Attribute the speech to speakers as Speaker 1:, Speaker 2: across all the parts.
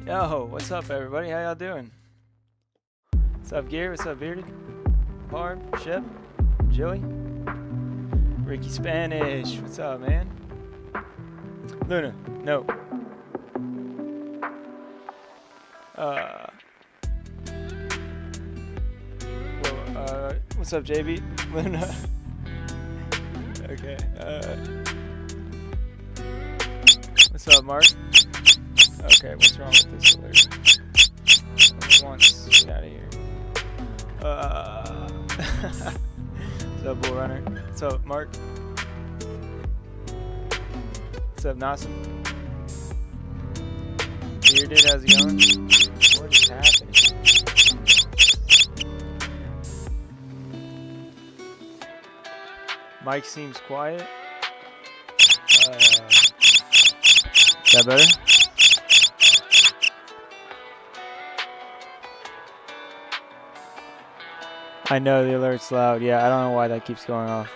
Speaker 1: Yo, what's up, everybody? How y'all doing? What's up, Gear? What's up, Bearded? Barb, Shep, Joey, Ricky Spanish. What's up, man? Luna, no. What's up, JB? Luna. Okay. What's up, Mark? Okay, what's wrong with this alert? Once, get out of here. What's up, Bull Runner? What's up, Mark? What's up, Nasim? Bearded, how's it going? What is happening? Mike seems quiet. Is that better? I know the alert's loud. Yeah, I don't know why that keeps going off.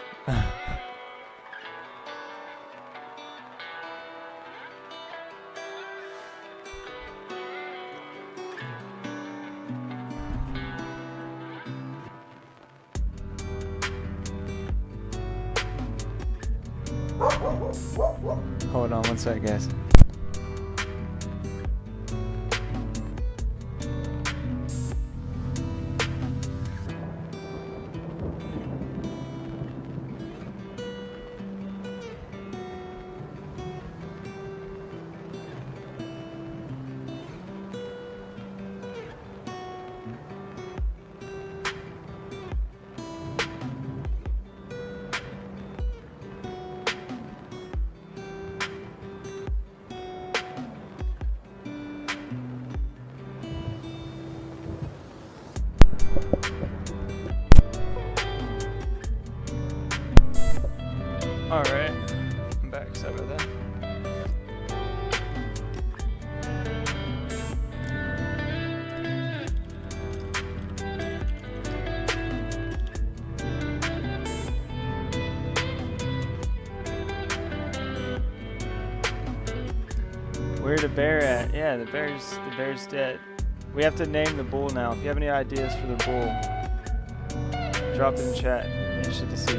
Speaker 1: Hold on one sec, guys. Alright, I'm back. Sorry about that. Where the bear at? Yeah, the bear's dead. We have to name the bull now. If you have any ideas for the bull, drop it in chat. I'm interested to see.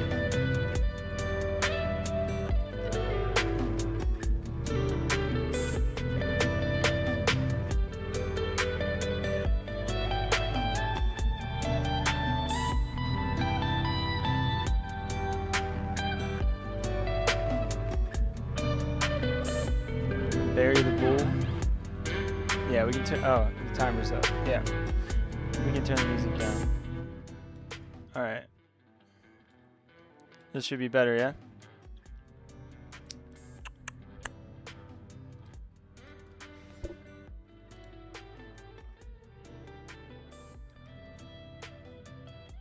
Speaker 1: Bury the bull. Yeah, we can turn. Oh, the timer's up. Yeah, we can turn the music down. All right. This should be better, yeah.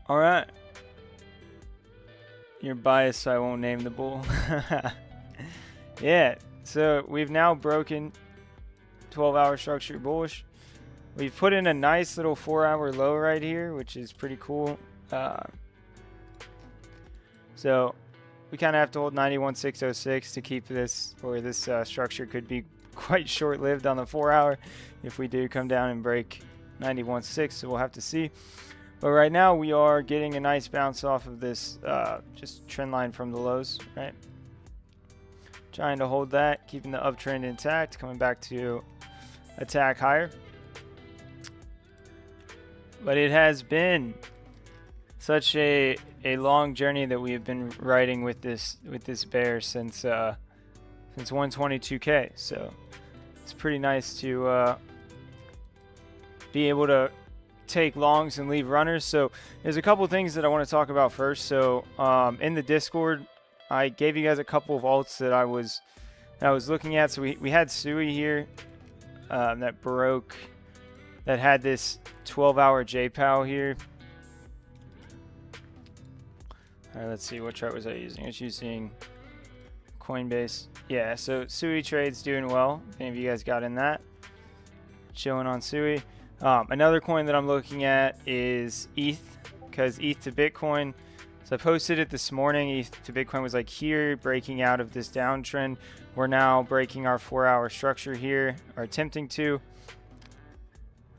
Speaker 1: All right. You're biased, so I won't name the bull. Yeah. So we've now broken 12-hour structure bullish. We've put in a nice little 4-hour low right here, which is pretty cool. So we kind of have to hold 91,606 to keep this, or this structure could be quite short-lived on the 4-hour if we do come down and break 91.6. So we'll have to see. But right now we are getting a nice bounce off of this just trend line from the lows, right? Trying to hold that, keeping the uptrend intact, coming back to attack higher. But it has been such a long journey that we have been riding with this bear since 122K. So it's pretty nice to be able to take longs and leave runners. So there's a couple things that I want to talk about first. So in the Discord, I gave you guys a couple of alts that I was looking at. So we had Sui here that broke, that had this 12-hour JPOW here. All right, let's see, what chart was I using? I was using Coinbase. Yeah, so Sui trade's doing well. If any of you guys got in that, chilling on Sui. Another coin that I'm looking at is ETH, because ETH to Bitcoin. So I posted it this morning. ETH to Bitcoin was like here, breaking out of this downtrend. We're now breaking our 4-hour structure here, or attempting to.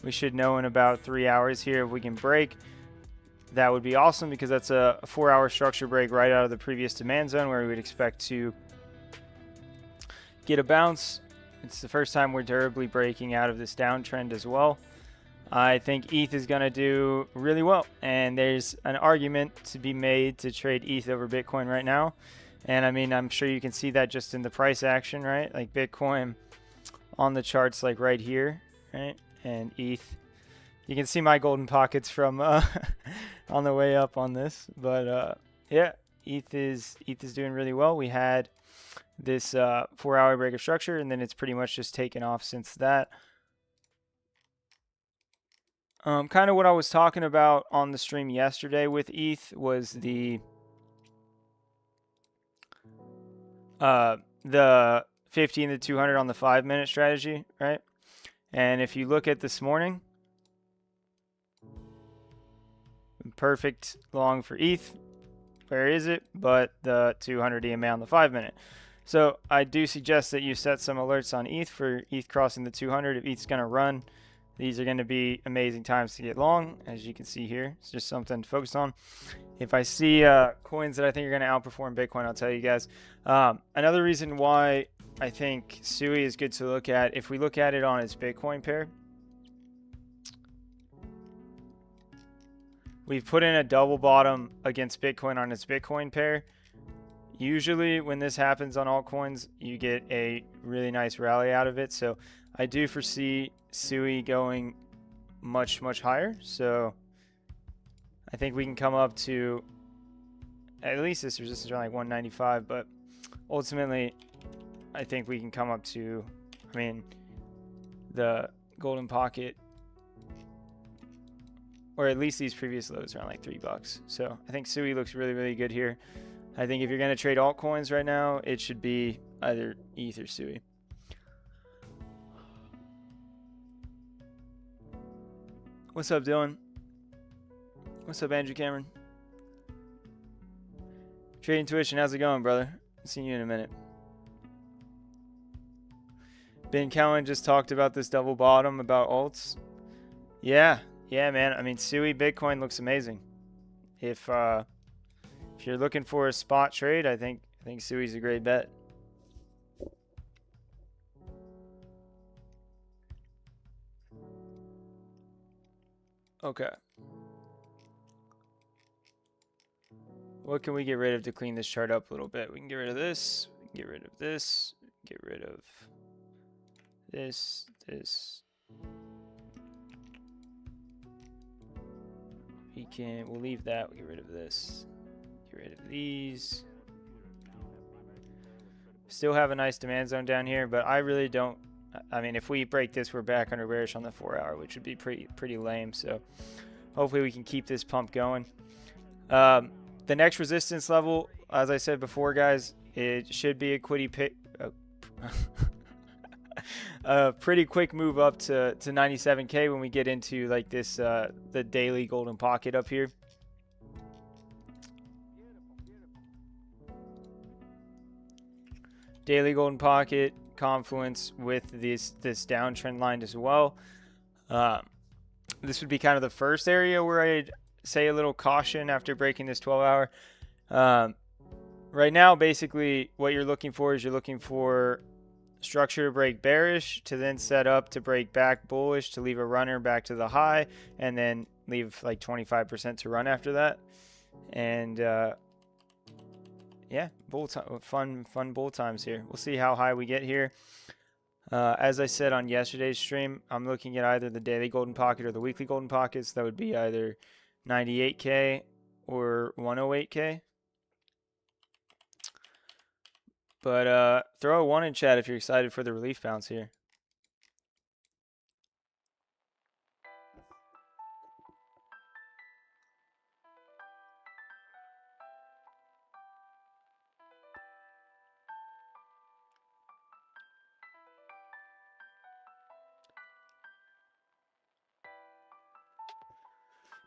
Speaker 1: We should know in about 3 hours here if we can break. That would be awesome because that's a 4-hour structure break right out of the previous demand zone where we would expect to get a bounce. It's the first time we're durably breaking out of this downtrend as well. I think ETH is going to do really well, and there's an argument to be made to trade ETH over Bitcoin right now. And I mean, I'm sure you can see that just in the price action, right? Like Bitcoin on the charts, like right here, right? And ETH, you can see my golden pockets from on the way up on this. But yeah, ETH is doing really well. We had this 4-hour break of structure, and then it's pretty much just taken off since that. Kind of what I was talking about on the stream yesterday with ETH was the 50 and the 200 on the 5-minute strategy, right? And if you look at this morning, perfect long for ETH. Where is it? But the 200 EMA on the 5-minute. So I do suggest that you set some alerts on ETH for ETH crossing the 200. If ETH's going to run, these are going to be amazing times to get long, as you can see here. It's just something to focus on. If I see coins that I think are going to outperform Bitcoin, I'll tell you guys. Another reason why I think SUI is good to look at, if we look at it on its Bitcoin pair, we've put in a double bottom against Bitcoin on its Bitcoin pair. Usually when this happens on altcoins, you get a really nice rally out of it. So I do foresee SUI going much, much higher. So I think we can come up to at least this resistance around like 195. But ultimately, I think we can come up to, I mean, the golden pocket, or at least these previous lows around like $3. So I think SUI looks really, really good here. I think if you're going to trade altcoins right now, it should be either ETH or SUI. What's up, Dylan? What's up, Andrew Cameron? Trading Tuition, how's it going, brother? I'll see you in a minute. Ben Cowan just talked about this double bottom about alts. Yeah, man. I mean, SUI Bitcoin looks amazing. If you're looking for a spot trade, I think SUI's a great bet. Okay. What can we get rid of to clean this chart up a little bit? We can get rid of this, get rid of this, get rid of this. We'll leave that, we'll get rid of this. Get rid of these. Still have a nice demand zone down here, but I really don't. I mean, if we break this, we're back under bearish on the 4-hour, which would be pretty lame. So hopefully we can keep this pump going. The next resistance level, as I said before, guys, it should be a a pretty quick move up to 97K when we get into like this the daily golden pocket up here. Daily golden pocket confluence with this downtrend line as well. This would be kind of the first area where I'd say a little caution after breaking this 12-hour. Right now, basically, what you're looking for is structure to break bearish, to then set up to break back bullish, to leave a runner back to the high, and then leave like 25% to run after that. And yeah, fun bull times here. We'll see how high we get here. As I said on yesterday's stream, I'm looking at either the daily golden pocket or the weekly golden pockets. That would be either 98K or 108K. But throw a 1 in chat if you're excited for the relief bounce here.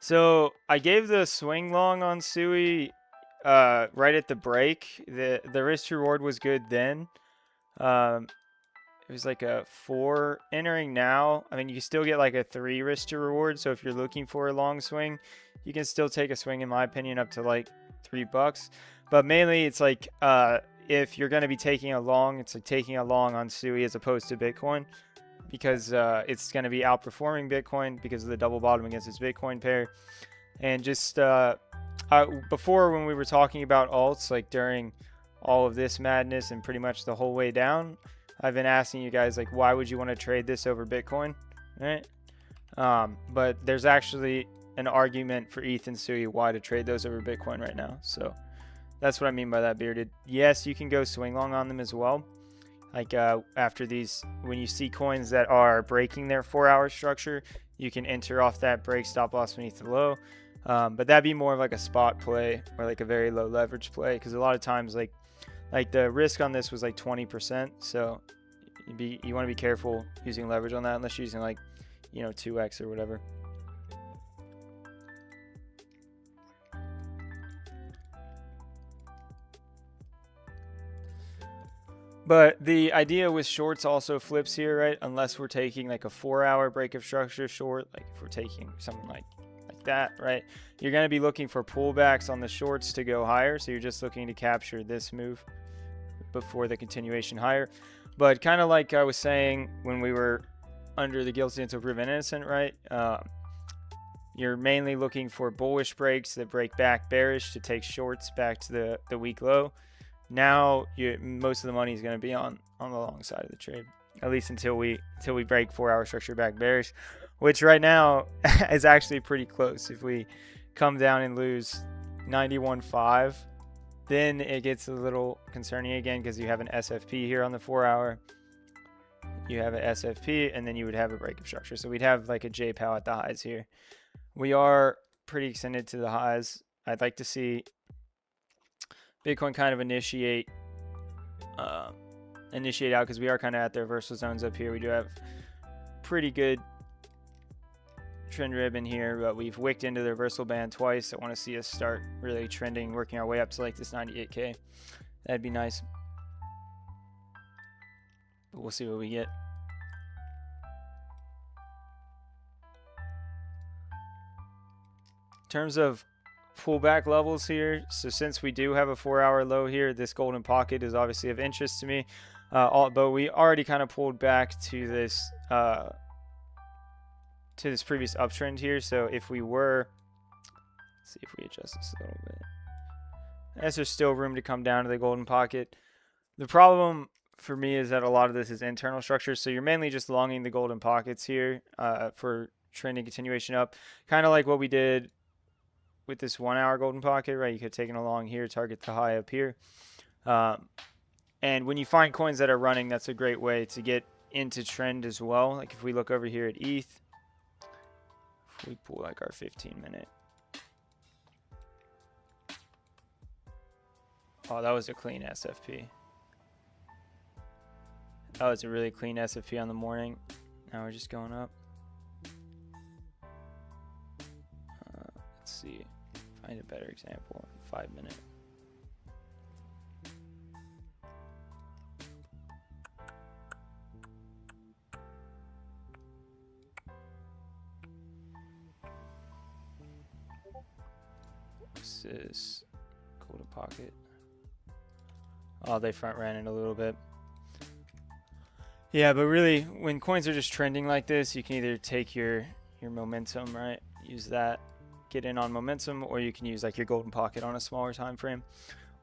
Speaker 1: So I gave the swing long on SUI right at the break. The risk to reward was good then. was like a 4 entering now. I mean, you can still get like a 3 risk to reward. So if you're looking for a long swing, you can still take a swing, in my opinion, up to like $3. But mainly it's like if you're going to be taking a long, it's like taking a long on SUI as opposed to Bitcoin, because it's going to be outperforming Bitcoin because of the double bottom against its Bitcoin pair. And just before, when we were talking about alts, like during all of this madness and pretty much the whole way down, I've been asking you guys, like, why would you want to trade this over Bitcoin, right? But there's actually an argument for ETH and SUI why to trade those over Bitcoin right now. So that's what I mean by that, Bearded. Yes, you can go swing long on them as well. Like after these, when you see coins that are breaking their 4-hour structure, you can enter off that break, stop loss beneath the low. But that'd be more of like a spot play or like a very low leverage play, because a lot of times like the risk on this was like 20%. So you want to be careful using leverage on that unless you're using like, 2x or whatever. But the idea with shorts also flips here, right? Unless we're taking like a 4-hour break of structure short, like if we're taking something like that, right? You're going to be looking for pullbacks on the shorts to go higher. So you're just looking to capture this move before the continuation higher. But kind of like I was saying when we were under the guilty until proven innocent, right? You're mainly looking for bullish breaks that break back bearish to take shorts back to the weak low. Now most of the money is going to be on the long side of the trade, at least until we break 4-hour structure back bearish, which right now is actually pretty close. If we come down and lose 91.5, then it gets a little concerning again, because you have an SFP here on the 4-hour. You have an SFP, and then you would have a break of structure. So we'd have like a JPOW at the highs here. We are pretty extended to the highs. I'd like to see Bitcoin kind of initiate out, because we are kind of at the reversal zones up here. We do have pretty good trend ribbon here, but we've wicked into the reversal band twice. I want to see us start really trending, working our way up to like this 98K. That'd be nice. But we'll see what we get. In terms of pullback levels here, so since we do have a 4-hour low here, this golden pocket is obviously of interest to me. But we already kind of pulled back to this previous uptrend here. So if we were, let's see if we adjust this a little bit, as there's still room to come down to the golden pocket. The problem for me is that a lot of this is internal structure. So you're mainly just longing the golden pockets here for trending continuation up, kind of like what we did with this 1-hour golden pocket, right? You could have taken along here, target the high up here. And when you find coins that are running, that's a great way to get into trend as well. Like if we look over here at ETH, if we pull like our 15-minute. Oh, that was a clean SFP. That was a really clean SFP on the morning. Now we're just going up. Let's see. Find a better example. 5-minute. This is golden pocket. Oh, they front ran it a little bit. Yeah, but really, when coins are just trending like this, you can either take your momentum, right? Use that, get in on momentum, or you can use like your golden pocket on a smaller time frame,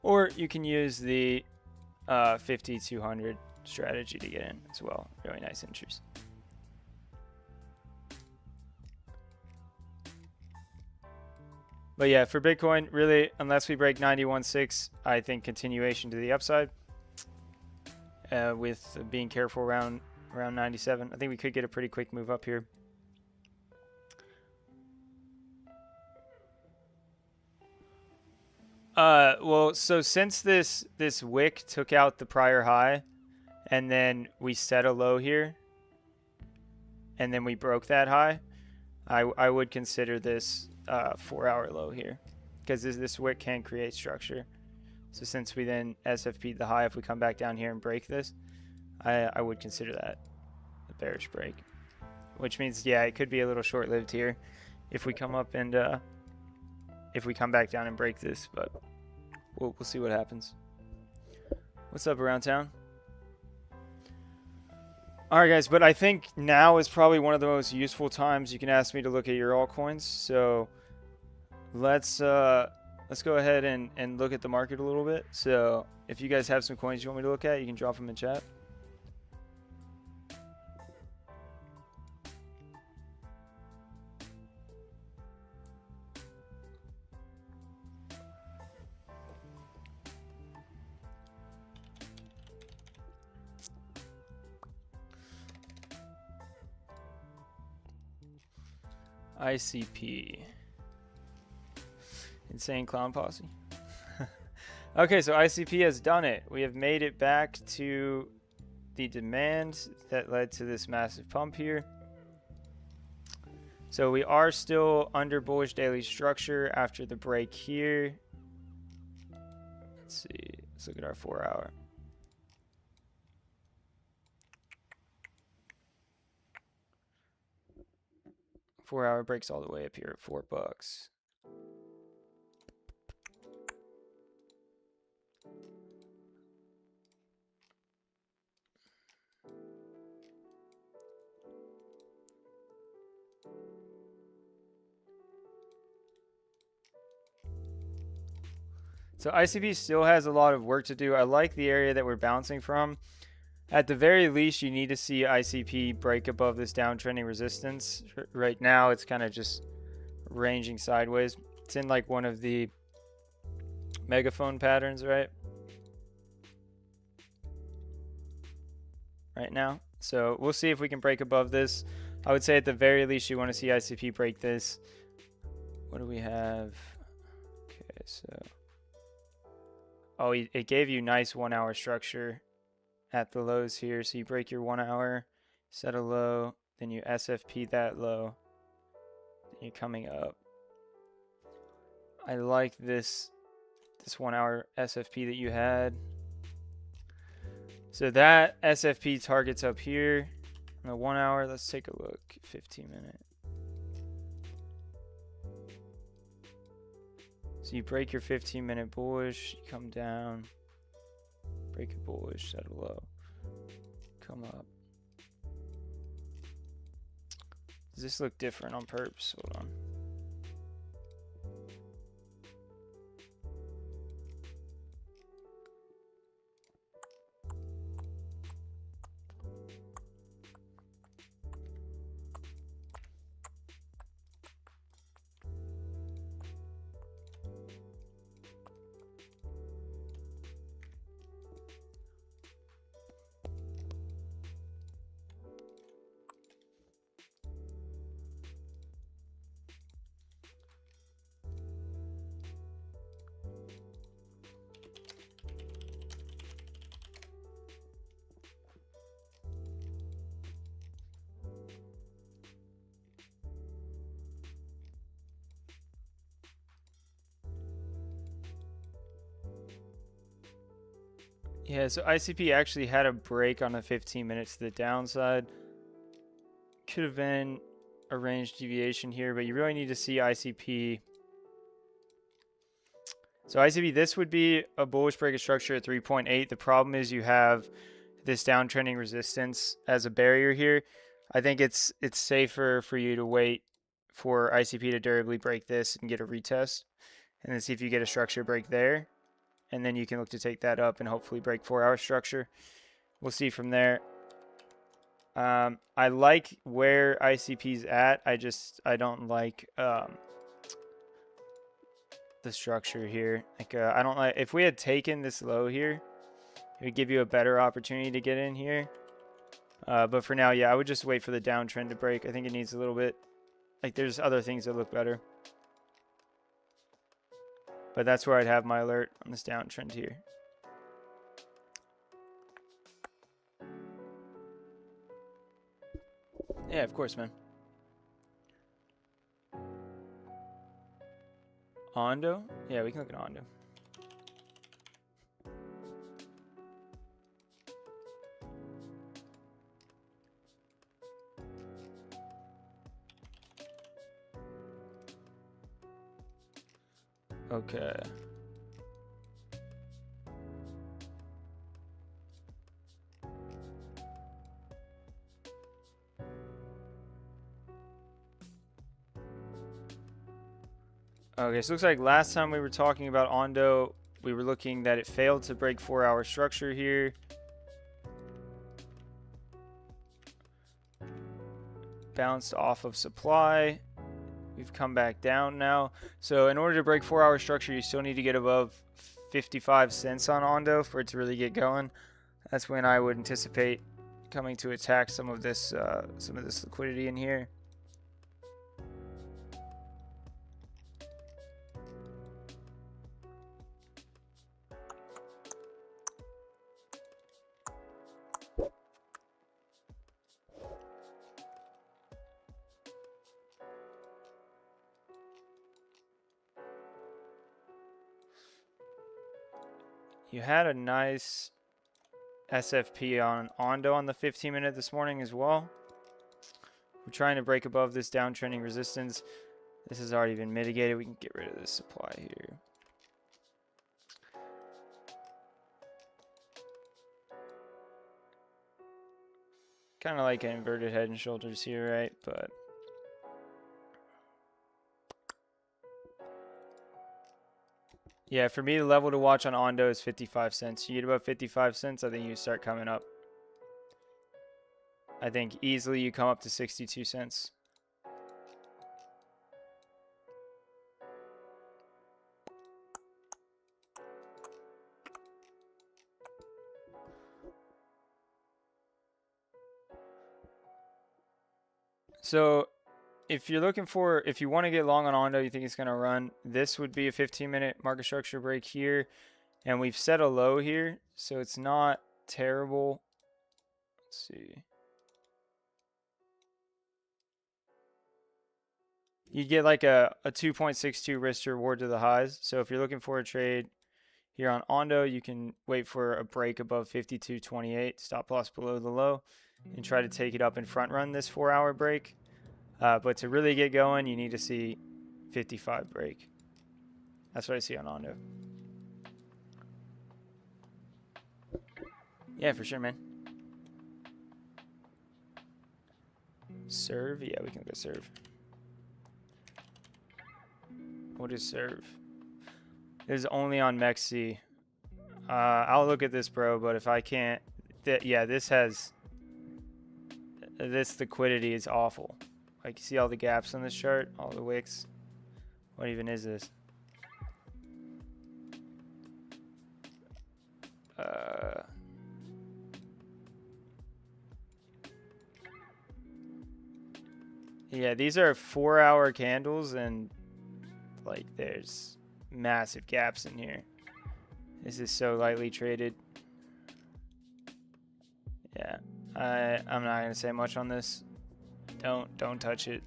Speaker 1: or you can use the 50-200 strategy to get in as well. Really nice entries. But yeah, for Bitcoin, really, unless we break 91.6, I think continuation to the upside. With being careful around 97. I think we could get a pretty quick move up here. Well, so since this wick took out the prior high, and then we set a low here, and then we broke that high, I would consider this 4-hour low here, because this wick can create structure. So since we then SFP'd the high, if we come back down here and break this, I would consider that a bearish break, which means, yeah, it could be a little short-lived here if we come up and if we come back down and break this, but we'll see what happens. What's up around town? All right, guys, but I think now is probably one of the most useful times you can ask me to look at your altcoins. So let's go ahead and look at the market a little bit. So if you guys have some coins you want me to look at, you can drop them in chat. ICP. Insane Clown Posse. Okay, so ICP has done it. We have made it back to the demand that led to this massive pump here. So we are still under bullish daily structure after the break here. Let's see. Let's look at our 4 hour. Four-hour breaks all the way up here at $4. So ICP still has a lot of work to do. I like the area that we're bouncing from. At the very least, you need to see ICP break above this downtrending resistance. Right now, it's kind of just ranging sideways. It's in like one of the megaphone patterns, right? Right now. So we'll see if we can break above this. I would say at the very least, you want to see ICP break this. What do we have? Okay, so... Oh, it gave you nice 1 hour structure at the lows here. So you break your 1 hour, set a low, then you SFP that low, then you're coming up. I like this 1 hour SFP that you had. So that SFP targets up here on the 1 hour. Let's take a look. 15-minute. So you break your 15-minute bullish, you come down, break a bullish, set a low, come up. Does this look different on purpose? Hold on. Yeah, so ICP actually had a break on the 15 minutes to the downside. Could have been a range deviation here, but you really need to see ICP. So ICP, this would be a bullish break of structure at 3.8. The problem is you have this downtrending resistance as a barrier here. I think it's safer for you to wait for ICP to durably break this and get a retest, and then see if you get a structure break there. And then you can look to take that up and hopefully break 4 hour structure. We'll see from there. I like where ICP's at. I don't like the structure here. Like I don't like, if we had taken this low here, it would give you a better opportunity to get in here. But for now, yeah, I would just wait for the downtrend to break. I think it needs a little bit, like there's other things that look better. But that's where I'd have my alert on this downtrend here. Yeah, of course, man. Ondo? Yeah, we can look at Ondo. Okay. Okay, so it looks like last time we were talking about Ondo, we were looking that it failed to break 4-hour structure here. Bounced off of supply. We've come back down now. So in order to break 4-hour structure, you still need to get above 55 cents on Ondo for it to really get going. That's when I would anticipate coming to attack some of this liquidity in here. You had a nice SFP on Ondo on the 15-minute this morning as well. We're trying to break above this downtrending resistance. This has already been mitigated. We can get rid of this supply here. Kind of like an inverted head and shoulders here, right? But yeah, for me, the level to watch on Ondo is 55 cents. You get above 55 cents, I think you start coming up. I think easily you come up to 62 cents. So if you're looking for, if you want to get long on Ondo, you think it's going to run, this would be a 15-minute market structure break here. And we've set a low here, so it's not terrible. Let's see. You get like a 2.62 risk to reward to the highs. So if you're looking for a trade here on Ondo, you can wait for a break above 52.28, stop loss below the low, and try to take it up and front run this 4-hour break. But to really get going, you need to see 55 break. That's what I see on Ondo. Yeah, for sure, man. Serve? Yeah, we can go serve. What is serve? It is only on MEXC. I'll look at this, bro, but if I can't... yeah, this has... This liquidity is awful. Like, you see all the gaps on this chart? All the wicks? What even is this? Yeah, these are 4-hour candles, and like there's massive gaps in here. This is so lightly traded. Yeah, I'm not gonna say much on this. Don't touch it.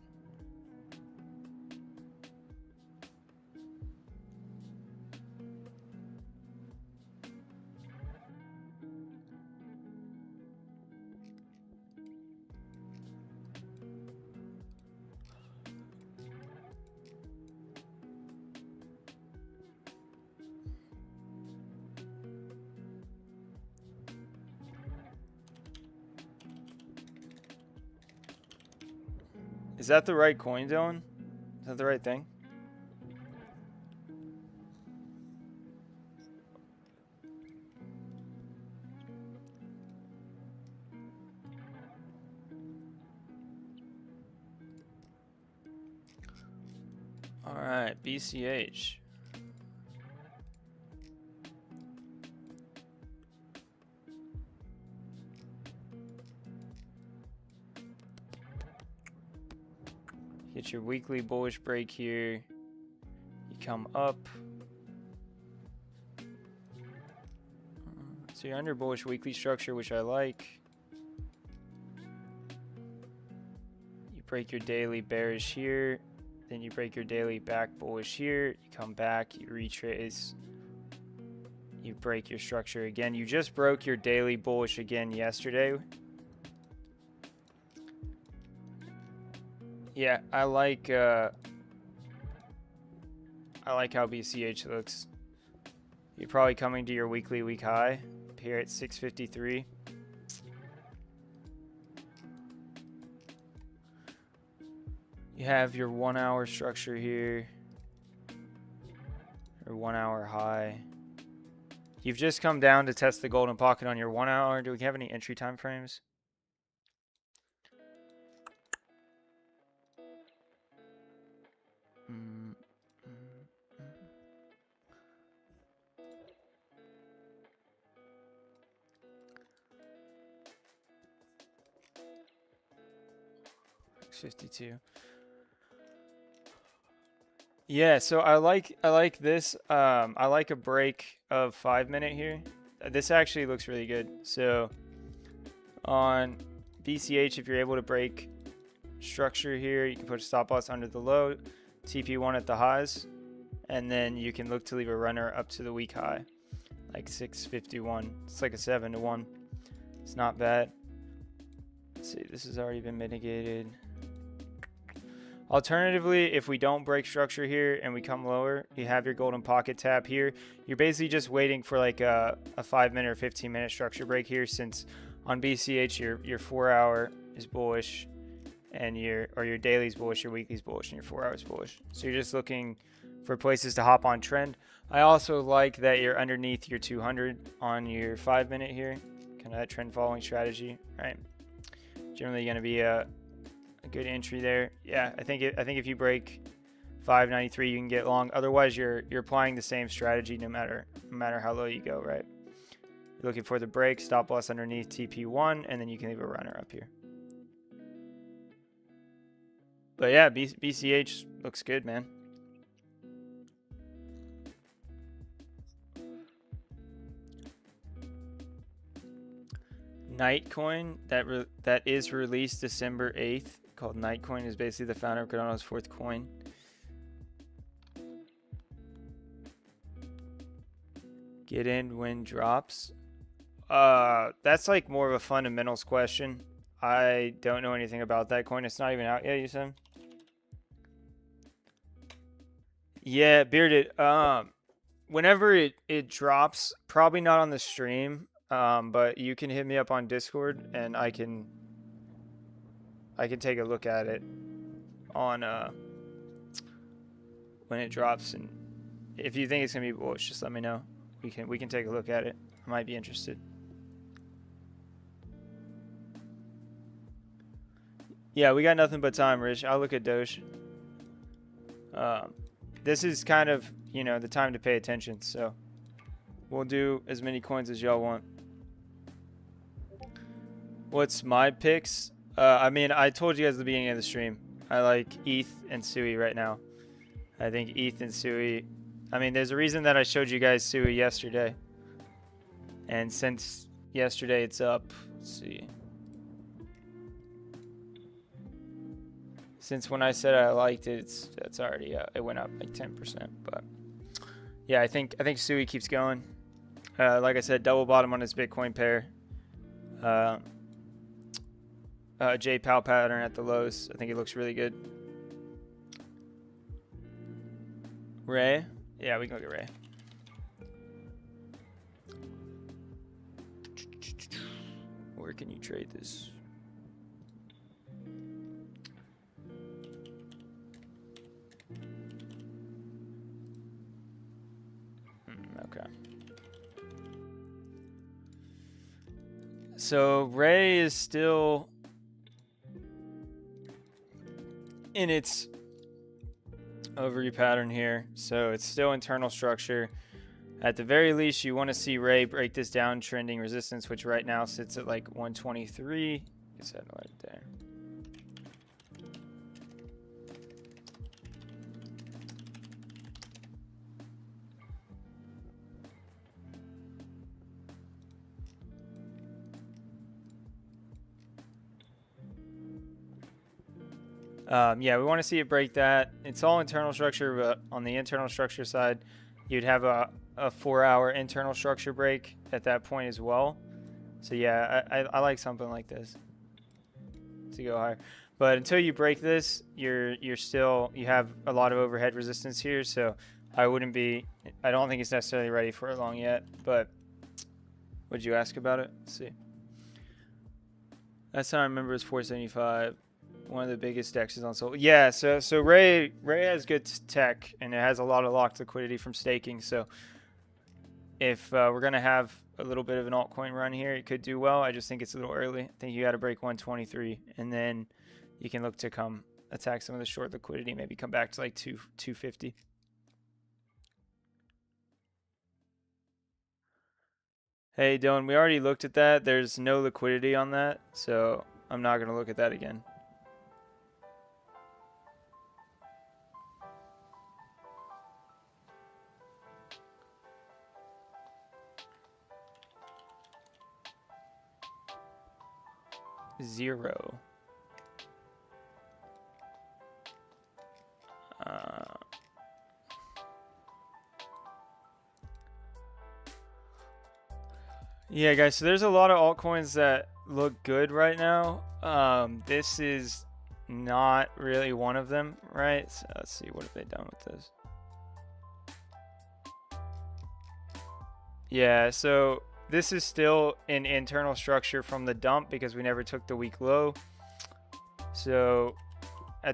Speaker 1: Is that the right coin zone? Is that the right thing? All right, BCH. Get your weekly bullish break here. You come up. So you're under bullish weekly structure, which I like. You break your daily bearish here. Then you break your daily back bullish here. You come back, you retrace. You break your structure again. You just broke your daily bullish again yesterday. Yeah, I like I like how BCH looks. You're probably coming to your weekly week high up here at 653. You have your 1 hour structure here, or 1 hour high. You've just come down to test the golden pocket on your 1 hour. Do we have any entry time frames? $52. Yeah, so I like this. I like a break of 5 minute here. This actually looks really good. So on BCH, if you're able to break structure here, you can put a stop loss under the low, TP1 at the highs, and then you can look to leave a runner up to the week high, like 651. It's like a 7 to 1. It's not bad. Let's see, this has already been mitigated. Alternatively, if we don't break structure here and we come lower, you have your golden pocket tap here. You're basically just waiting for like a 5 minute or 15 minute structure break here, since on BCH your 4 hour is bullish and your daily is bullish, your weekly is bullish, and your 4 hours bullish. So you're just looking for places to hop on trend. I also like that you're underneath your 200 on your 5 minute here, kind of that trend following strategy, right? Generally going to be a good entry there. Yeah, I think if you break 593, you can get long. Otherwise, you're applying the same strategy no matter how low you go, right? You're looking for the break, stop loss underneath TP1, and then you can leave a runner up here. But yeah, BCH looks good, man. Nightcoin that is released December 8th, called Nightcoin, is basically the founder of Cardano's 4th coin. Get in when drops. That's like more of a fundamentals question. I don't know anything about that coin. It's not even out yet, you said? Yeah, Bearded. Whenever it drops, probably not on the stream, but you can hit me up on Discord and I can take a look at it on when it drops, and if you think it's gonna be bullish, just let me know. We can take a look at it. I might be interested. Yeah, we got nothing but time, Rich. I'll look at Doge. This is kind of, the time to pay attention, so we'll do as many coins as y'all want. What's my picks? I mean, I told you guys at the beginning of the stream, I like ETH and SUI right now. I think ETH and SUI, I mean, there's a reason that I showed you guys SUI yesterday. And since yesterday, it's up. Let's see. Since when I said I liked it, it's already it went up like 10%. But yeah, I think SUI keeps going. Like I said, double bottom on this Bitcoin pair. J Powell pattern at the lows. I think it looks really good. Ray? Yeah, we can look at Ray. Where can you trade this? Okay. So Ray is still in its overview pattern here, so it's still internal structure. At the very least, you want to see Ray break this down trending resistance, which right now sits at like 123. Guess that right there. Yeah, we want to see it break that. It's all internal structure, but on the internal structure side, you'd have a 4-hour internal structure break at that point as well. So yeah, I like something like this to go higher. But until you break this, you have a lot of overhead resistance here. So I don't think it's necessarily ready for it long yet, but would you ask about it? Let's see. Last time I remember is 475. One of the biggest dexes on Sol. Yeah, so Ray has good tech, and it has a lot of locked liquidity from staking. So if we're going to have a little bit of an altcoin run here, it could do well. I just think it's a little early. I think you got to break 123, and then you can look to come attack some of the short liquidity, maybe come back to like 250. Hey, Dylan, we already looked at that. There's no liquidity on that, so I'm not going to look at that again. Zero. Yeah, guys, so there's a lot of altcoins that look good right now. This is not really one of them, right? So let's see, what have they done with this? Yeah, so this is still an internal structure from the dump because we never took the week low. So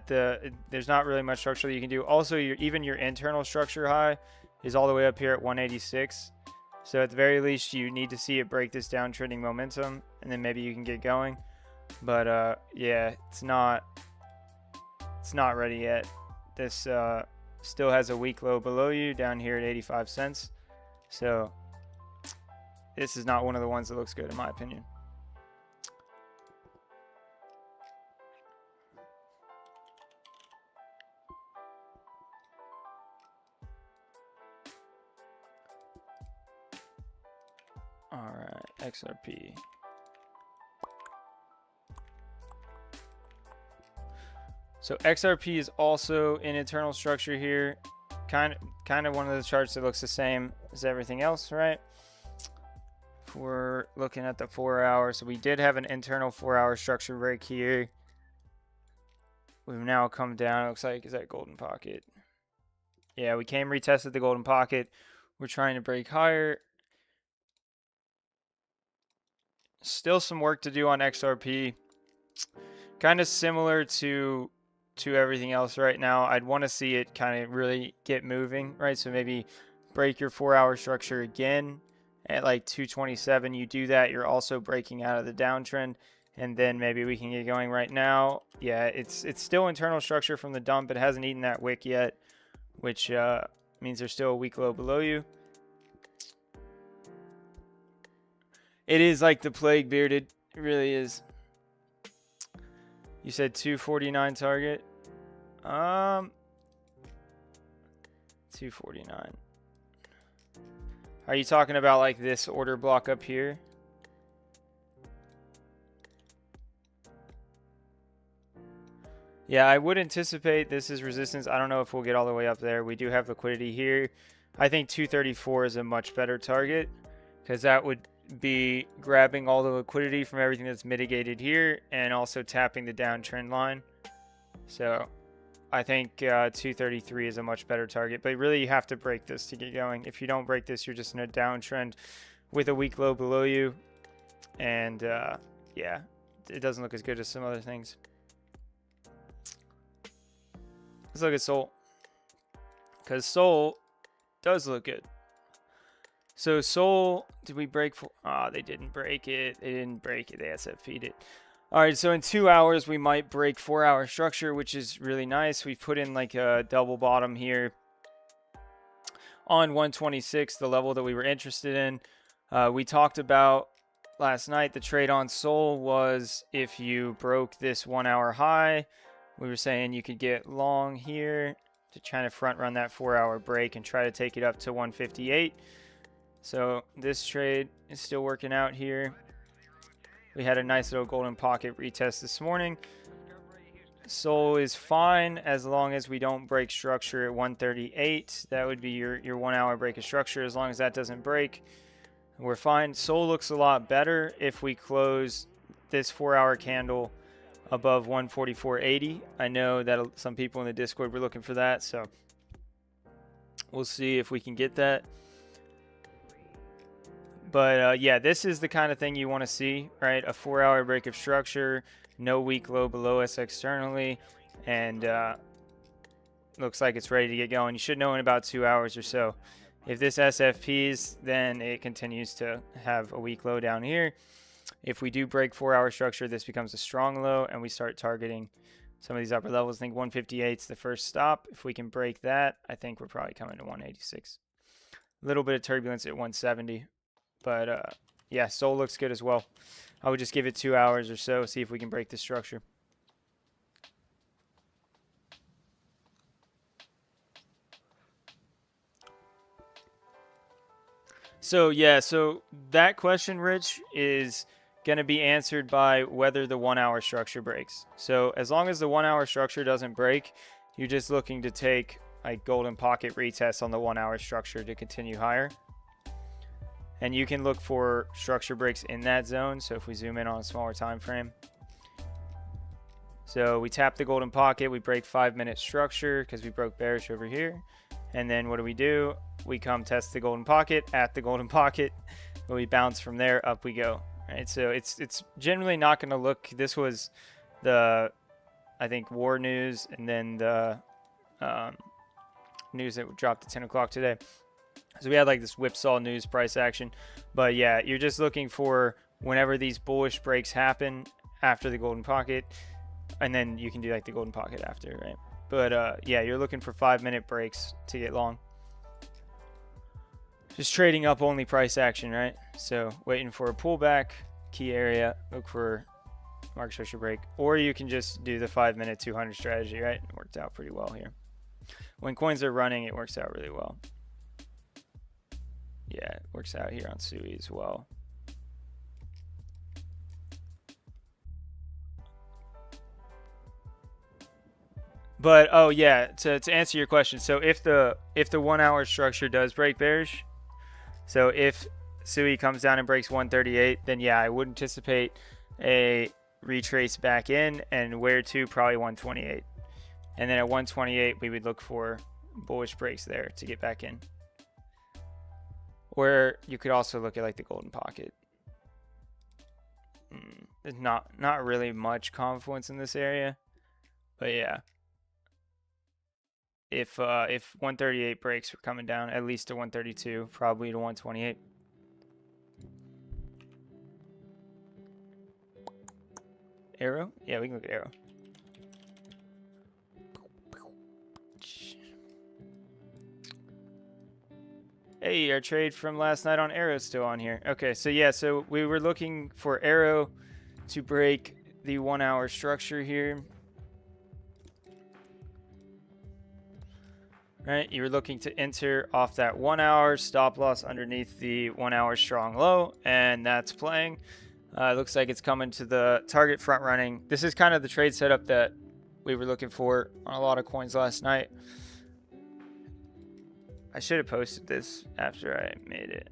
Speaker 1: there's not really much structure that you can do. Also, even your internal structure high is all the way up here at 186. So at the very least, you need to see it break this downtrending momentum, and then maybe you can get going. But yeah, it's not ready yet. This still has a weak low below you down here at 85 cents. So this is not one of the ones that looks good in my opinion. All right, XRP. So XRP is also an internal structure here. Kind of one of the charts that looks the same as everything else, right? If we're looking at the 4 hour, so we did have an internal 4 hour structure break here. We've now come down. It looks like, is that golden pocket? Yeah, we retested the golden pocket. We're trying to break higher. Still some work to do on XRP. Kind of similar to everything else right now. I'd want to see it kind of really get moving, right? So maybe break your 4 hour structure again at like 227. You do that, you're also breaking out of the downtrend, and then maybe we can get going right now. Yeah, it's still internal structure from the dump. It hasn't eaten that wick yet, which means there's still a weak low below you. It is like the plague, Bearded. It really is. You said 249 target. 249. Are you talking about like this order block up here? Yeah, I would anticipate this is resistance. I don't know if we'll get all the way up there. We do have liquidity here. I think 234 is a much better target because that would be grabbing all the liquidity from everything that's mitigated here and also tapping the downtrend line. So I think 233 is a much better target, but really you have to break this to get going. If you don't break this, you're just in a downtrend with a weak low below you. And yeah, it doesn't look as good as some other things. Let's look at Sol, because Sol does look good. So Sol, did we break? They didn't break it. They didn't break it. They SFP'd it. All right, so in 2 hours, we might break 4 hour structure, which is really nice. We've put in like a double bottom here on 126, the level that we were interested in. We talked about last night, the trade on Sol was if you broke this 1 hour high, we were saying you could get long here to try to front run that 4 hour break and try to take it up to 158. So this trade is still working out here. We had a nice little golden pocket retest this morning. Sol is fine as long as we don't break structure at 138. That would be your 1 hour break of structure. As long as that doesn't break, we're fine. Sol looks a lot better if we close this 4 hour candle above 144.80. I know that some people in the Discord were looking for that, so We'll see if we can get that. But yeah, this is the kind of thing you want to see, right? A 4-hour break of structure, no weak low below us externally, and looks like it's ready to get going. You should know in about 2 hours or so. If this SFPs, then it continues to have a weak low down here. If we do break 4-hour structure, this becomes a strong low, and we start targeting some of these upper levels. I think 158 is the first stop. If we can break that, I think we're probably coming to 186. A little bit of turbulence at 170. But yeah, Sol looks good as well. I would just give it 2 hours or so, see if we can break this structure. So yeah, so that question, Rich, is going to be answered by whether the 1-hour structure breaks. So as long as the 1-hour structure doesn't break, you're just looking to take like golden pocket retest on the 1-hour structure to continue higher. And you can look for structure breaks in that zone. So if we zoom in on a smaller time frame. So we tap the golden pocket, we break 5-minute structure because we broke bearish over here. And then what do? We come test the golden pocket at the golden pocket. We bounce from there, up we go. Right? So it's generally not going to look, this was the, I think, war news, and then the news that dropped at 10 o'clock today. So we had like this whipsaw news price action. But yeah, you're just looking for whenever these bullish breaks happen after the golden pocket, and then you can do like the golden pocket after, right? But yeah, you're looking for 5-minute breaks to get long. Just trading up only price action, right? So waiting for a pullback, key area, look for market structure break. Or you can just do the 5-minute 200 strategy, right? It worked out pretty well here. When coins are running, it works out really well. Yeah, it works out here on Sui as well. But oh yeah, to answer your question, so if the 1-hour structure does break bearish, so if Sui comes down and breaks 138, then yeah, I would anticipate a retrace back in, and where to? Probably 128. And then at 128, we would look for bullish breaks there to get back in. Or you could also look at like the golden pocket. There's not really much confluence in this area, but yeah. If 138 breaks, we're coming down at least to 132, probably to 128. Arrow? Yeah, we can look at arrow. Hey, our trade from last night on arrow is still on here. Okay, so yeah, so we were looking for arrow to break the 1-hour structure here. Right, you're looking to enter off that 1-hour stop loss underneath the 1-hour strong low, and that's playing. It looks like it's coming to the target front running. This is kind of the trade setup that we were looking for on a lot of coins last night. I should have posted this after I made it.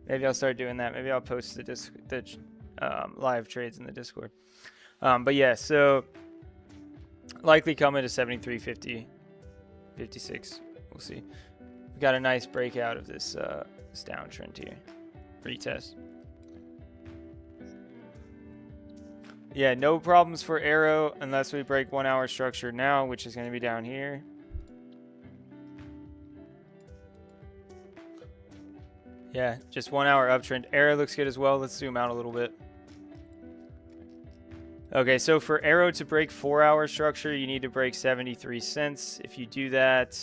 Speaker 1: Maybe I'll start doing that. Maybe I'll post the live trades in the Discord. But yeah, so likely coming to 73.50. 56. We'll see. We got a nice breakout of this downtrend here. Retest. Yeah, no problems for arrow unless we break 1-hour structure now, which is going to be down here. Yeah, just 1-hour uptrend. Arrow looks good as well. Let's zoom out a little bit. Okay, so for arrow to break 4-hour structure, you need to break 73 cents. If you do that,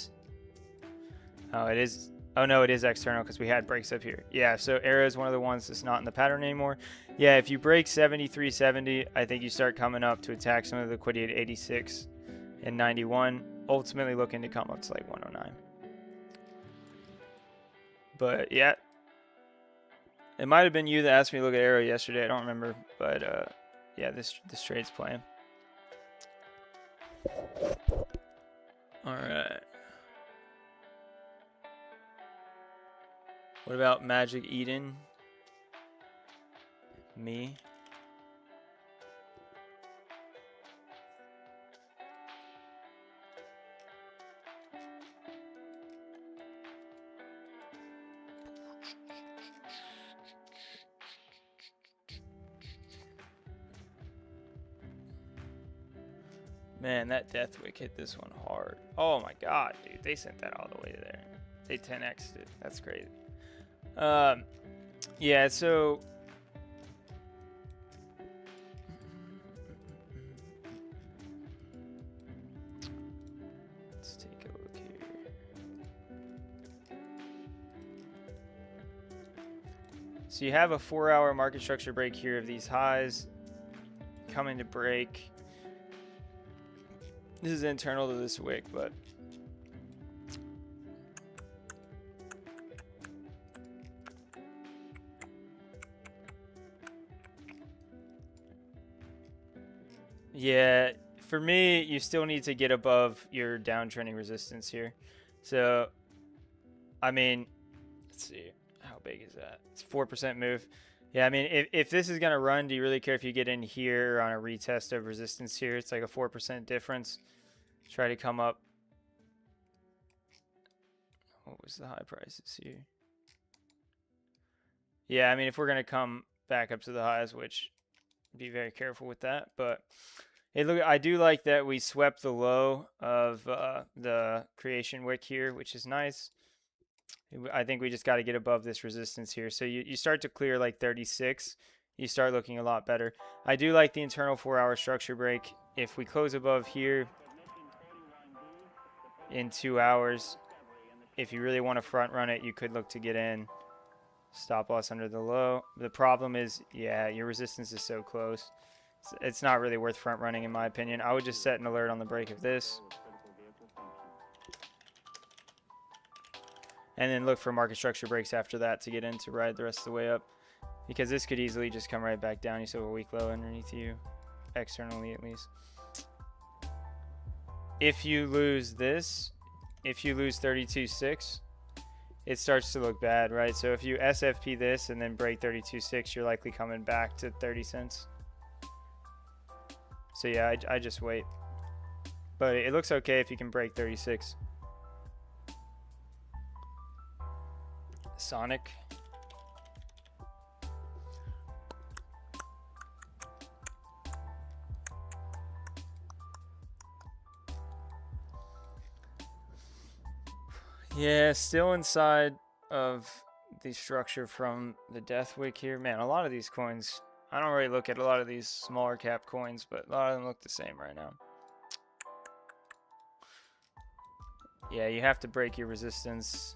Speaker 1: oh, it is. Oh no, it is external because we had breaks up here. Yeah, so arrow is one of the ones that's not in the pattern anymore. Yeah, if you break 73.70, I think you start coming up to attack some of the liquidity at 86 and 91. Ultimately looking to come up to like 109. But yeah, it might have been you that asked me to look at arrow yesterday. I don't remember, but yeah, this trade's playing. All right. What about Magic Eden? Me? Man, that death wick hit this one hard. Oh my god, dude. They sent that all the way to there. They 10x'd it. That's crazy. Yeah, so... Let's take a look here. So you have a 4-hour market structure break here of these highs coming to break. This is internal to this wick, but yeah, for me, you still need to get above your downtrending resistance here. So, I mean, let's see, how big is that? It's 4% move. Yeah, I mean, if this is going to run, do you really care if you get in here on a retest of resistance here? It's like a 4% difference. Try to come up. What was the high prices here? Yeah, I mean, if we're going to come back up to the highs, which be very careful with that. But I do like that we swept the low of the creation wick here, which is nice. I think we just got to get above this resistance here. So you start to clear like 36. You start looking a lot better. I do like the internal 4-hour structure break. If we close above here in 2 hours, if you really want to front run it, you could look to get in. Stop loss under the low. The problem is, yeah, your resistance is so close. It's not really worth front running in my opinion. I would just set an alert on the break of this. And then look for market structure breaks after that to get in to ride the rest of the way up. Because this could easily just come right back down. You still have a weak low underneath you, externally at least. If you lose this, if you lose 32.6, it starts to look bad, right? So if you SFP this and then break 32.6, you're likely coming back to 30 cents. So yeah, I just wait. But it looks okay if you can break 36. Sonic. Yeah, still inside of the structure from the death wick here. Man, a lot of these coins, I don't really look at a lot of these smaller cap coins, but a lot of them look the same right now. Yeah, you have to break your resistance.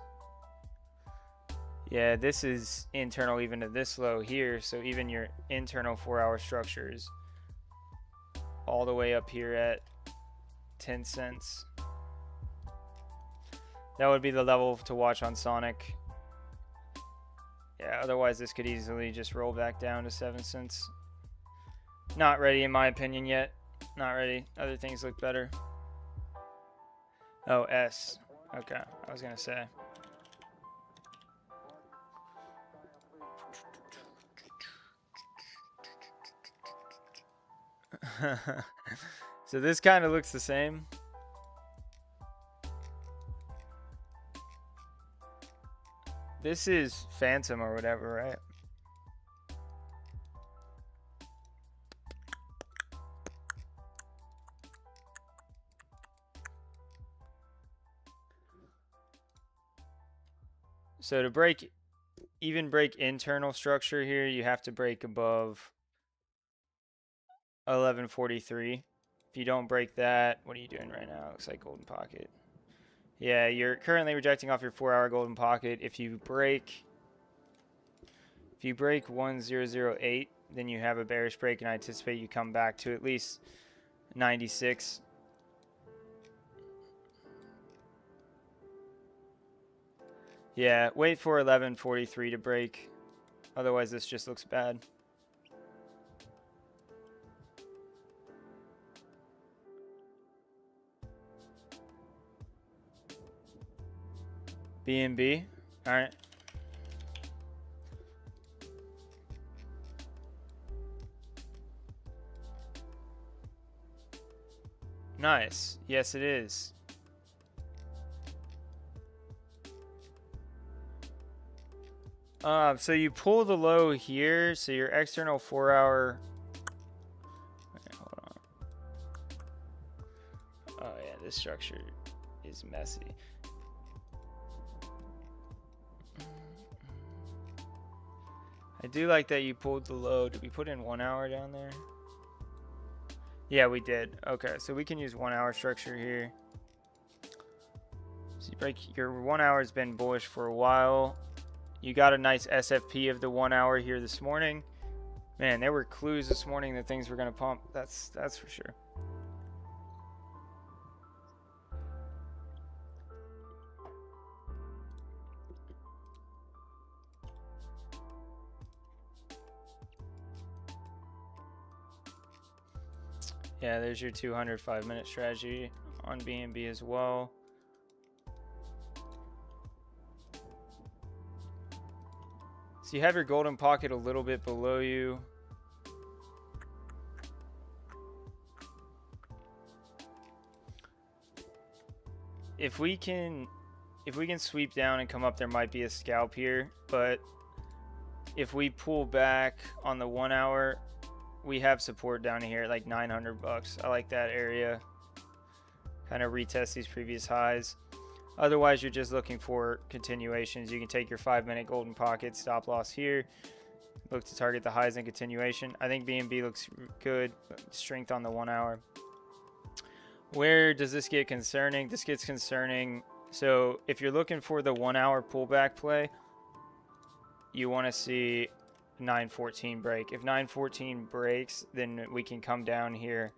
Speaker 1: Yeah, this is internal even to this low here, so even your internal 4-hour structure is all the way up here at 10 cents. That would be the level to watch on Sonic. Yeah, otherwise this could easily just roll back down to 7 cents. Not ready in my opinion yet. Not ready. Other things look better. Oh, S. Okay, I was gonna say. So this kind of looks the same. This is Phantom or whatever, right? So to break internal structure here, you have to break above 1143. If you don't break that, what are you doing right now? Looks like golden pocket. Yeah, you're currently rejecting off your 4-hour golden pocket. If you break 1008, then you have a bearish break, and I anticipate you come back to at least 96. Yeah, wait for 1143 to break. Otherwise, this just looks bad. BNB. All right. Nice. Yes, it is. So you pull the low here, so your external 4-hour. Wait, hold on. this structure is messy. I do like that you pulled the low. Did we put in 1 hour down there? Yeah, we did. Okay, so we can use 1 hour structure here. So you break, your 1 hour has been bullish for a while. You got a nice SFP of the 1 hour here this morning. Man, there were clues this morning that things were going to pump. That's for sure. Yeah, there's your 205-minute strategy on BNB as well. So you have your golden pocket a little bit below you. If we can sweep down and come up, there might be a scalp here, but if we pull back on the 1 hour, we have support down here at like 900 bucks. I like that area. Kind of retest these previous highs. Otherwise, you're just looking for continuations. You can take your 5-minute golden pocket, stop loss here. Look to target the highs in continuation. I think BNB looks good. Strength on the 1 hour. Where does this get concerning? This gets concerning. So if you're looking for the 1 hour pullback play, you want to see 914 break. If 914 breaks, then we can come down here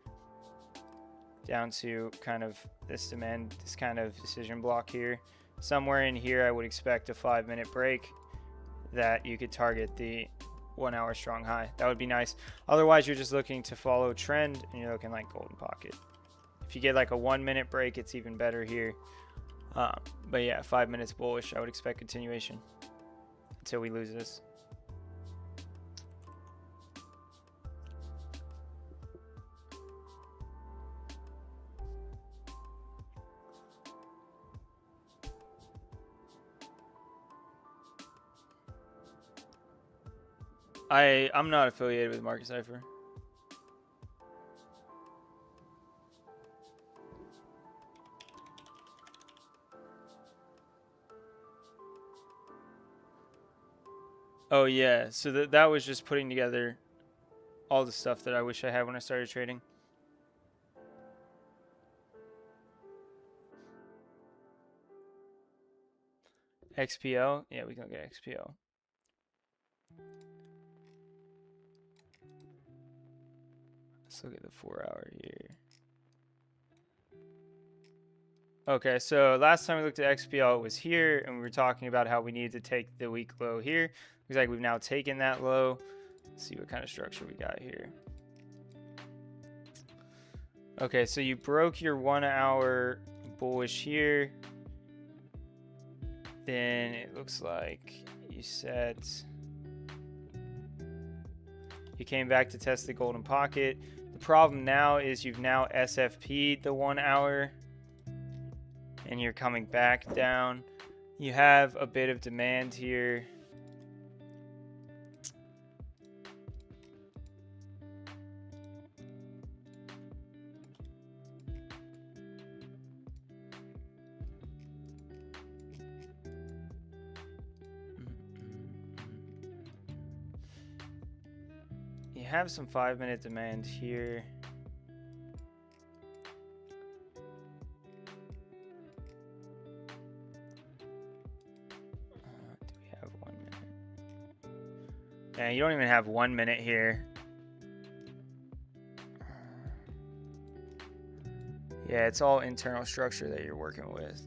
Speaker 1: down to kind of this demand, this kind of decision block here. Somewhere in here, I would expect a 5-minute break that you could target the 1 hour strong high. That would be nice. Otherwise, you're just looking to follow trend and you're looking like golden pocket. If you get like a 1-minute break, it's even better here. But yeah, 5 minutes bullish. I would expect continuation until we lose this. I'm not affiliated with Market Cipher. Oh yeah, so that was just putting together all the stuff that I wish I had when I started trading. XPL? Yeah, we can get XPL. Let's look at the 4 hour here. Okay, so last time we looked at XPL, it was here, and we were talking about how we needed to take the weak low here. Looks like we've now taken that low. Let's see what kind of structure we got here. Okay, so you broke your 1 hour bullish here. Then it looks like you came back to test the golden pocket. The problem now is you've now SFP'd the 1 hour and you're coming back down. You have a bit of demand here. You have some 5-minute demand here. Do we have 1 minute? Yeah, you don't even have 1 minute here. Yeah, it's all internal structure that you're working with.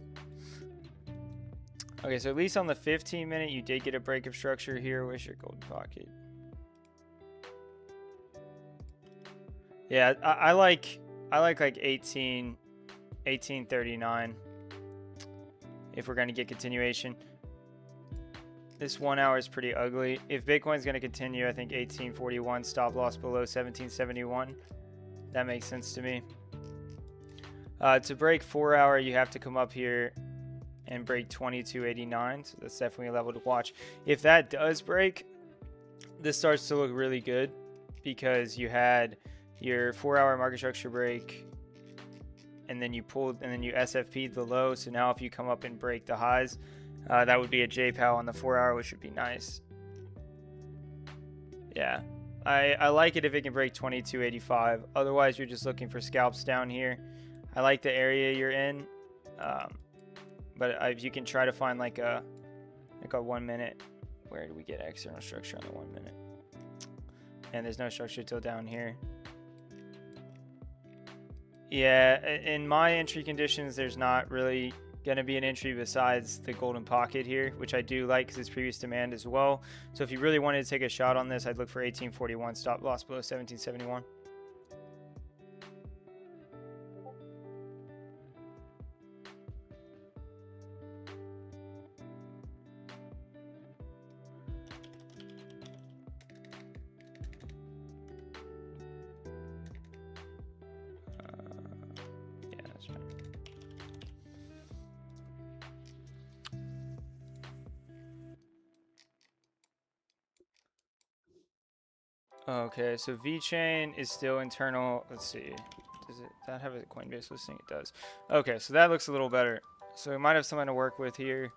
Speaker 1: Okay, so at least on the 15-minute, you did get a break of structure here. Where's your golden pocket? Yeah, I like 1839 if we're going to get continuation. This 1 hour is pretty ugly. If Bitcoin's going to continue, I think 1841, stop loss below 1771. That makes sense to me. To break 4 hour, you have to come up here and break 2289. So that's definitely a level to watch. If that does break, this starts to look really good because you had your 4 hour market structure break and then you pulled, and then you SFP'd the low. So now if you come up and break the highs, that would be a JPOW on the 4 hour, which would be nice. Yeah, I like it if it can break 2285. Otherwise, you're just looking for scalps down here. I like the area you're in, but if you can try to find like a 1 minute. Where do we get external structure on the 1 minute? And there's no structure till down here. Yeah, in my entry conditions, there's not really going to be an entry besides the golden pocket here, which I do like because it's previous demand as well. So if you really wanted to take a shot on this, I'd look for 1841, stop loss below 1771. Okay, so VeChain is still internal. Let's see. Does that have a Coinbase listing? It does. Okay, so that looks a little better. So we might have something to work with here.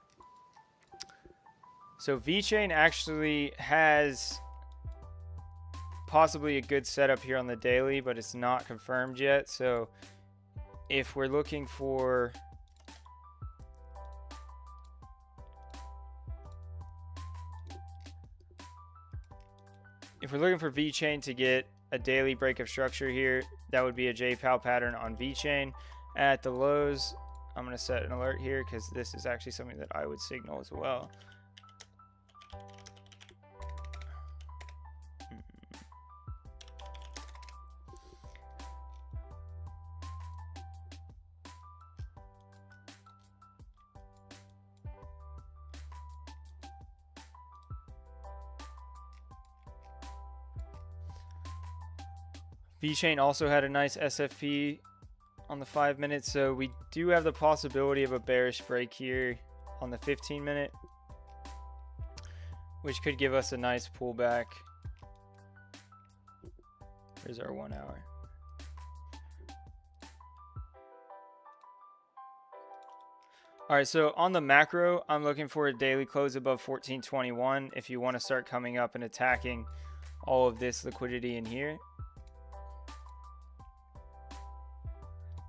Speaker 1: So VeChain actually has possibly a good setup here on the daily, but it's not confirmed yet. So if we're looking for VeChain to get a daily break of structure here, that would be a JPOW pattern on VeChain. At the lows, I'm going to set an alert here because this is actually something that I would signal as well. VeChain also had a nice SFP on the 5 minutes, so we do have the possibility of a bearish break here on the 15 minute, which could give us a nice pullback. Here's our 1 hour. All right, so on the macro, I'm looking for a daily close above 1421 if you want to start coming up and attacking all of this liquidity in here.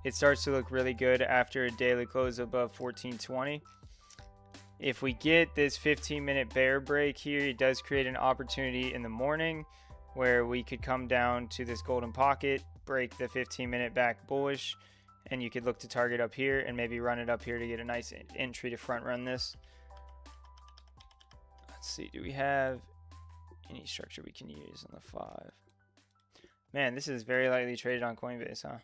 Speaker 1: It starts to look really good after a daily close above 1420. If we get this 15-minute bear break here, it does create an opportunity in the morning where we could come down to this golden pocket, break the 15-minute back bullish, and you could look to target up here and maybe run it up here to get a nice entry to front run this. Let's see, do we have any structure we can use on the 5? Man, this is very lightly traded on Coinbase, huh?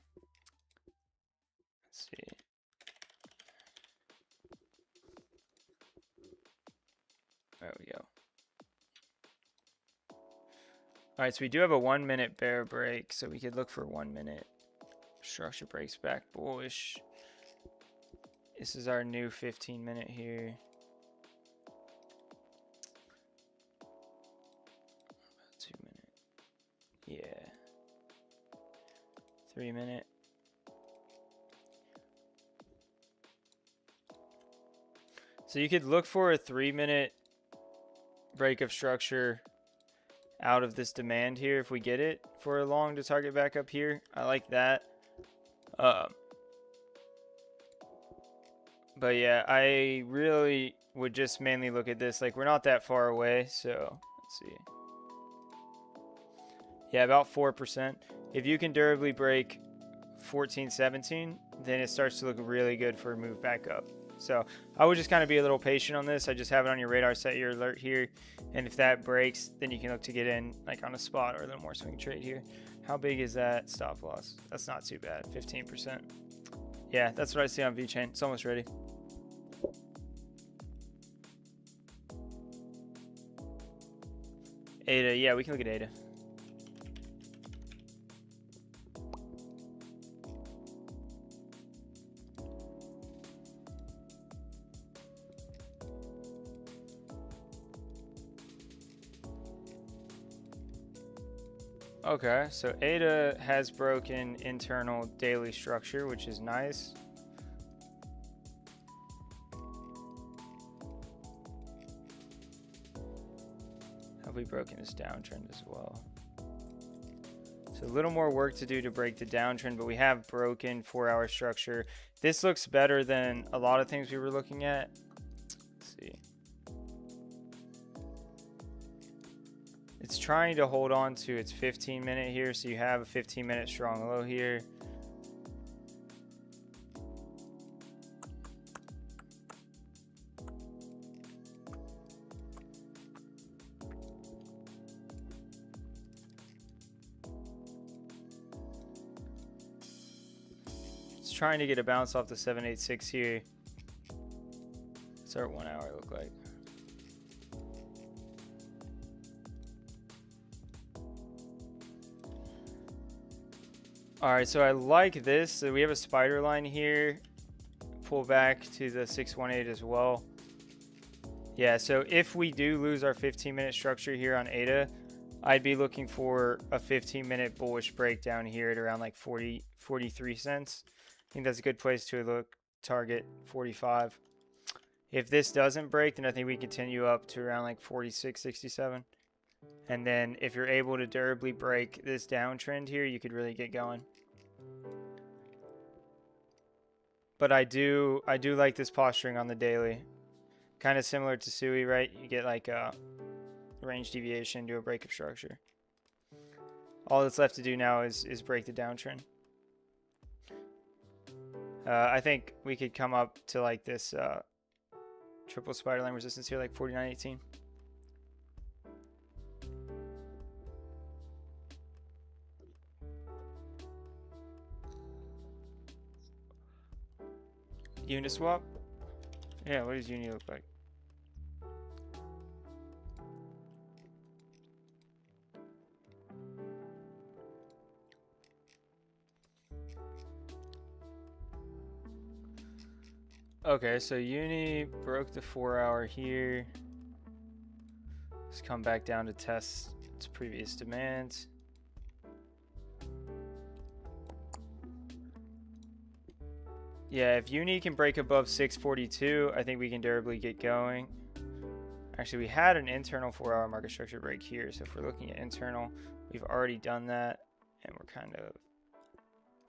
Speaker 1: Let's see. There we go. All right, so we do have a 1 minute bear break, so we could look for 1 minute. Structure breaks back bullish. This is our new 15 minute here. About 2 minute. Yeah. 3 minute. So you could look for a 3 minute break of structure out of this demand here if we get it for a long to target back up here. I like that. But yeah, I really would just mainly look at this. Like, we're not that far away, so let's see. Yeah, about 4%. If you can durably break 1417, then it starts to look really good for a move back up. So I would just kind of be a little patient on this. I just have it on your radar, set your alert here. And if that breaks, then you can look to get in like on a spot or a little more swing trade here. How big is that stop loss? That's not too bad, 15%. Yeah, that's what I see on VeChain. It's almost ready. ADA, yeah, we can look at ADA. Okay, so ADA has broken internal daily structure, which is nice. Have we broken this downtrend as well? So a little more work to do to break the downtrend, but we have broken 4-hour structure. This looks better than a lot of things we were looking at. Let's see. It's trying to hold on to its 15-minute here, so you have a 15-minute strong low here. It's trying to get a bounce off the 786 here. What's our 1 hour look like? All right, so I like this. So we have a spider line here. Pull back to the 618 as well. Yeah, so if we do lose our 15-minute structure here on ADA, I'd be looking for a 15-minute bullish breakdown here at around like 43 cents. I think that's a good place to look, target 45. If this doesn't break, then I think we continue up to around like 46.67. And then if you're able to durably break this downtrend here, you could really get going. But I do like this posturing on the daily. Kind of similar to Sui, right? You get like a range deviation to a break of structure. All that's left to do now is break the downtrend. I think we could come up to like this triple spider line resistance here, like 49.18. Uniswap? Yeah, what does Uni look like? Okay, so Uni broke the 4-hour here. Let's come back down to test its previous demands. Yeah, if Uni can break above 642, I think we can durably get going. Actually, we had an internal 4-hour market structure break here. So if we're looking at internal, we've already done that. And we're kind of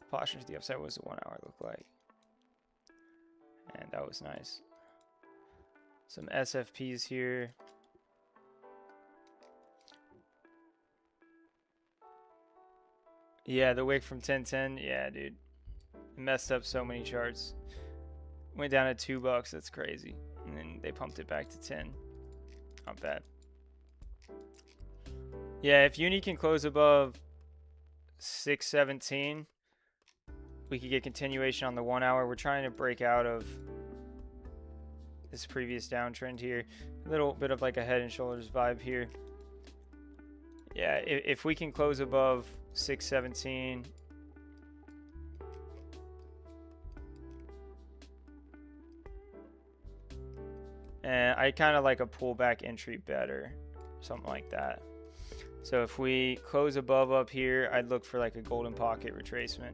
Speaker 1: posturing to the upside. What does the 1 hour look like? And that was nice. Some SFPs here. Yeah, the wick from 1010. Yeah, dude. It messed up so many charts. Went down to $2. That's crazy. And then they pumped it back to 10. Not bad. Yeah, if Uni can close above 617, we could get continuation on the 1 hour. We're trying to break out of this previous downtrend here. A little bit of like a head and shoulders vibe here. Yeah, if we can close above 617, and I kind of like a pullback entry better, something like that. So if we close above up here, I'd look for like a golden pocket retracement.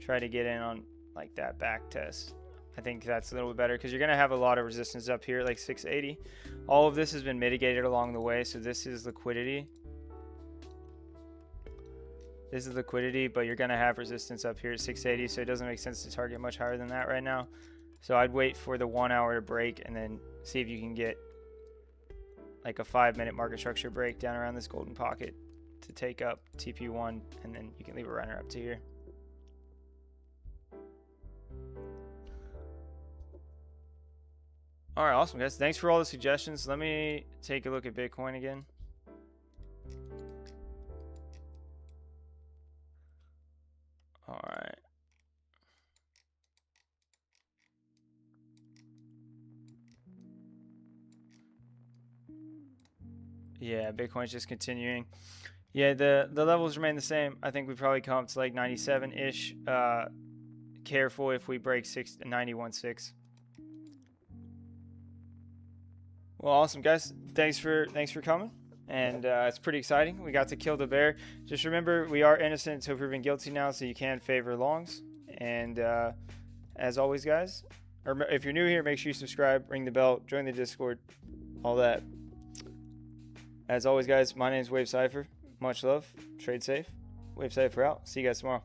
Speaker 1: Try to get in on like that back test. I think that's a little bit better because you're going to have a lot of resistance up here at like 680. All of this has been mitigated along the way. So this is liquidity. This is liquidity, but you're going to have resistance up here at 680. So it doesn't make sense to target much higher than that right now. So I'd wait for the 1 hour to break and then see if you can get like a 5-minute market structure break down around this golden pocket to take up TP1, and then you can leave a runner up to here. All right, awesome, guys. Thanks for all the suggestions. Let me take a look at Bitcoin again. All right. Yeah, Bitcoin's just continuing. Yeah, the levels remain the same. I think we probably come up to like 97-ish. Careful if we break 91.6. Well, awesome, guys. Thanks for coming. and it's pretty exciting. We got to kill the bear. Just remember, we are innocent until proven guilty now, so you can favor longs. And as always, guys, or if you're new here, make sure you subscribe, ring the bell, join the Discord, all that. As always, guys, my name is Market Cipher. Much love. Trade safe. Market Cipher out. See you guys tomorrow.